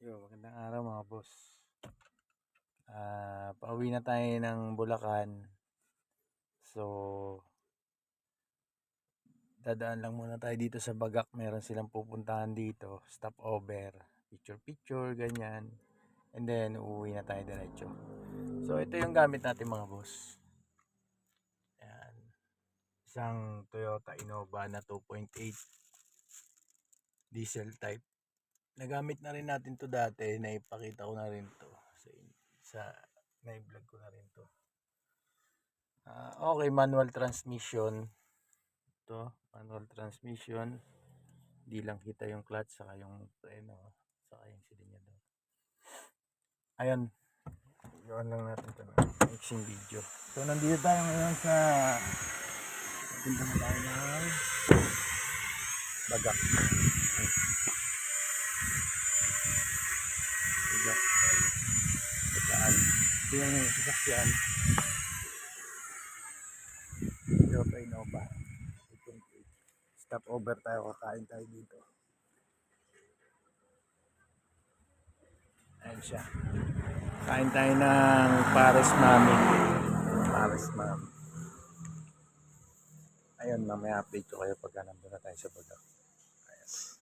Magandang araw mga boss. Pauwi na tayo ng Bulacan. So, dadaan lang muna tayo dito sa Bagak. Meron silang pupuntahan dito. Stopover, picture-picture, ganyan. And then, uuwi na tayo diretso. So, ito yung gamit natin mga boss. Ayan. Isang Toyota Innova na 2.8 diesel type. Nagamit na rin natin to dati. Naipakita ko na rin to sa na-vlog ko na rin to. Okay, manual transmission. Ito, manual transmission. Di lang kita yung clutch, saka yung preno, saka yung silinyador. Ayun. Iwan lang natin ito na mixing video. So, nandito tayo ngayon sa punta na tayo ng Bagak. Bagak. Bagaan. Ito yung sasakyan. Toyota Innova. Stop over tayo, kakain tayo dito. Ayan siya. Kain tayo ng Pares Mami. Pares Mami. Ayun, mamaya update ko kayo pagka nandun na tayo sa Bagak.